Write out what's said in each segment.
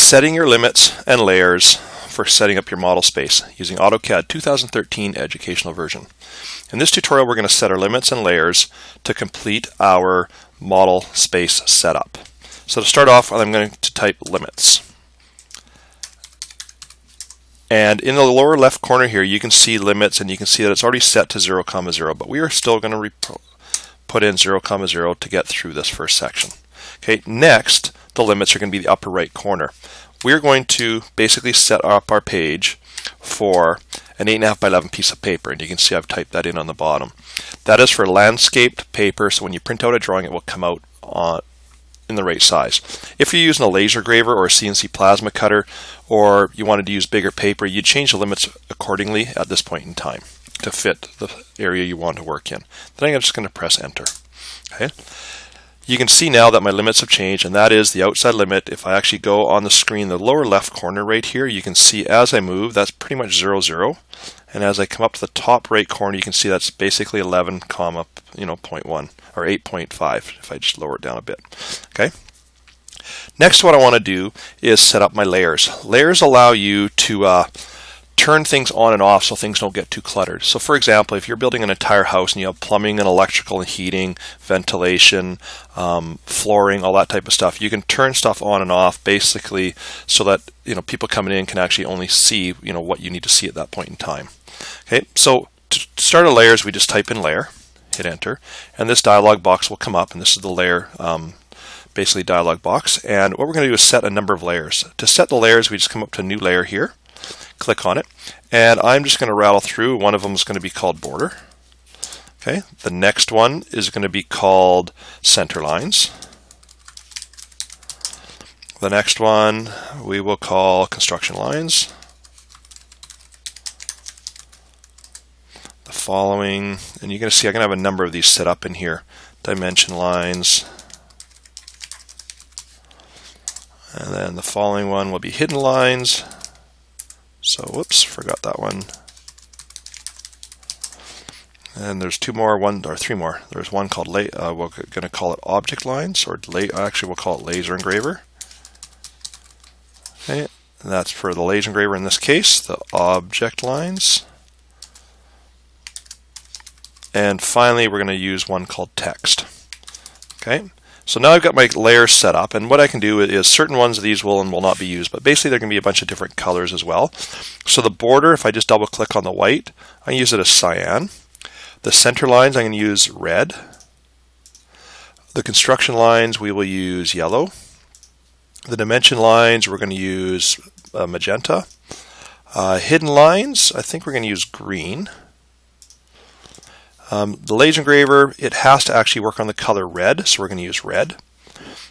setting your limits and layers for setting up your model space using AutoCAD 2013 educational version. In this tutorial, we're going to set our limits and layers to complete our model space setup. So to start off, I'm going to type limits. And in the lower left corner here, you can see limits, and you can see that it's already set to 0, 0, but we are still going to put in 0, 0 to get through this first section. Okay, next, the limits are going to be the upper right corner. We're going to basically set up our page for an 8.5 by 11 piece of paper, and you can see I've typed that in on the bottom. That is for landscaped paper, so when you print out a drawing, it will come out in the right size. If you're using a laser graver or a CNC plasma cutter, or you wanted to use bigger paper, you change the limits accordingly at this point in time to fit the area you want to work in. Then I'm just going to press enter. Okay. You can see now that my limits have changed, and that is the outside limit. If I actually go on the screen, the lower left corner right here, you can see as I move, that's pretty much 0, 0. And as I come up to the top right corner, you can see that's basically 11, 0.1 or 8.5 if I just lower it down a bit. Okay. Next, what I want to do is set up my layers. Layers allow you to turn things on and off so things don't get too cluttered. So for example, if you're building an entire house and you have plumbing and electrical and heating, ventilation, flooring, all that type of stuff, you can turn stuff on and off basically so that people coming in can actually only see what you need to see at that point in time. Okay, so to start a layers, we just type in layer, hit enter, and this dialog box will come up, and this is the layer basically dialog box. And what we're going to do is set a number of layers. To set the layers, we just come up to new layer here, click on it, and I'm just going to rattle through. One of them is going to be called border. Okay, the next one is going to be called center lines. The next one we will call construction lines. The following, and you're going to see I'm going to have a number of these set up in here. Dimension lines. And then the following one will be hidden lines. So, whoops, forgot that one. And there's two more, three more. There's one called, we're going to call it object lines, or actually we'll call it laser engraver. Okay, and that's for the laser engraver in this case, the object lines. And finally, we're going to use one called text. Okay. So now I've got my layers set up, and what I can do is certain ones of these will and will not be used, but basically there can be a bunch of different colors as well. So the border, if I just double click on the white, I can use it as cyan. The center lines, I'm going to use red. The construction lines, we will use yellow. The dimension lines, we're going to use magenta. Hidden lines, I think we're going to use green. The laser engraver, it has to actually work on the color red, so we're going to use red.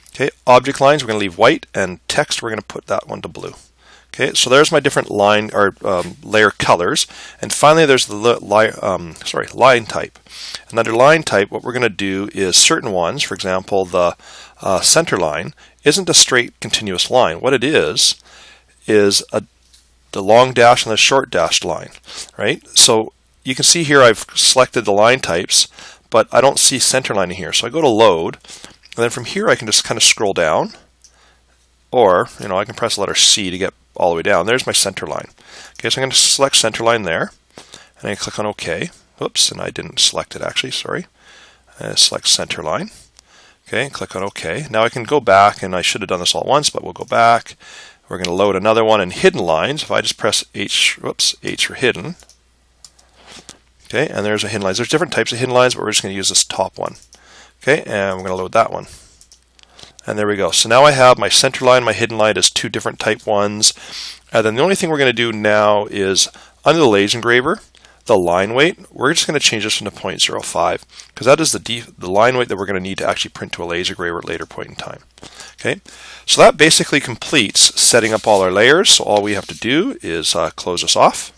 Okay, object lines, we're going to leave white, and text, we're going to put that one to blue. Okay, so there's my different line or layer colors, and finally there's the line type. And under line type, what we're going to do is certain ones, for example, the center line isn't a straight continuous line. What it is the long dash and the short dashed line, right? So you can see here I've selected the line types, but I don't see center line in here. So I go to load, and then from here I can just kind of scroll down, or I can press the letter C to get all the way down. There's my center line. Okay, so I'm going to select center line there, and I click on OK. Whoops, and I didn't select it actually, sorry. Select center line. Okay, click on OK. Now I can go back, and I should have done this all at once, but we'll go back. We're going to load another one in hidden lines. If I just press H for hidden. Okay, and there's a hidden lines. There's different types of hidden lines, but we're just going to use this top one. Okay, and we're going to load that one. And there we go. So now I have my center line, my hidden line as two different type ones. And then the only thing we're going to do now is under the laser engraver, the line weight, we're just going to change this from to 0.05 because that is the line weight that we're going to need to actually print to a laser engraver at a later point in time. Okay, so that basically completes setting up all our layers. So all we have to do is close this off,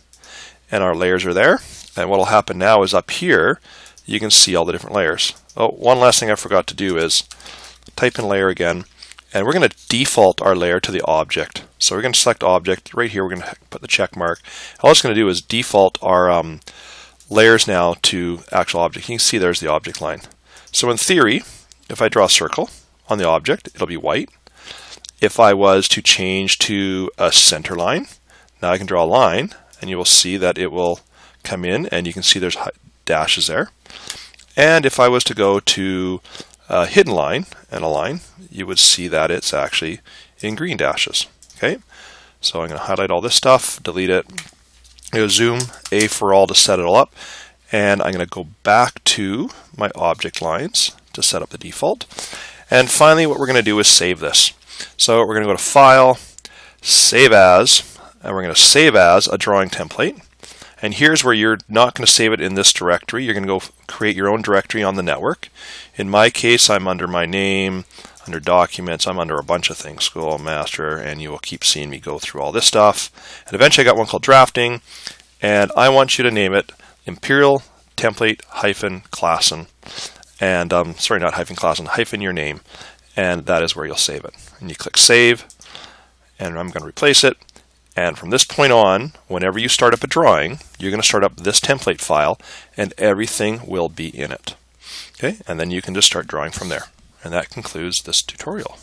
and our layers are there. And what will happen now is up here, you can see all the different layers. Oh, one last thing I forgot to do is type in layer again, and we're going to default our layer to the object. So we're going to select object. Right here, we're going to put the check mark. All it's going to do is default our layers now to actual object. You can see there's the object line. So in theory, if I draw a circle on the object, it'll be white. if I was to change to a center line, now I can draw a line, and you will see that it will come in, and you can see there's dashes there. And if I was to go to a hidden line and a line, you would see that it's actually in green dashes. Okay, so I'm going to highlight all this stuff, delete it, go zoom, A for all to set it all up, and I'm going to go back to my object lines to set up the default. And finally, what we're going to do is save this. So we're going to go to File, Save As, and we're going to save as a drawing template. And here's where you're not going to save it in this directory. You're going to go create your own directory on the network. In my case, I'm under my name, under Documents, I'm under a bunch of things, School, Master, and you will keep seeing me go through all this stuff. And eventually I got one called Drafting, and I want you to name it Imperial Template hyphen Klassen. And sorry, not hyphen Klassen, hyphen your name. And that is where you'll save it. And you click Save, and I'm going to replace it. And from this point on, whenever you start up a drawing, you're going to start up this template file, and everything will be in it. Okay, and then you can just start drawing from there. And that concludes this tutorial.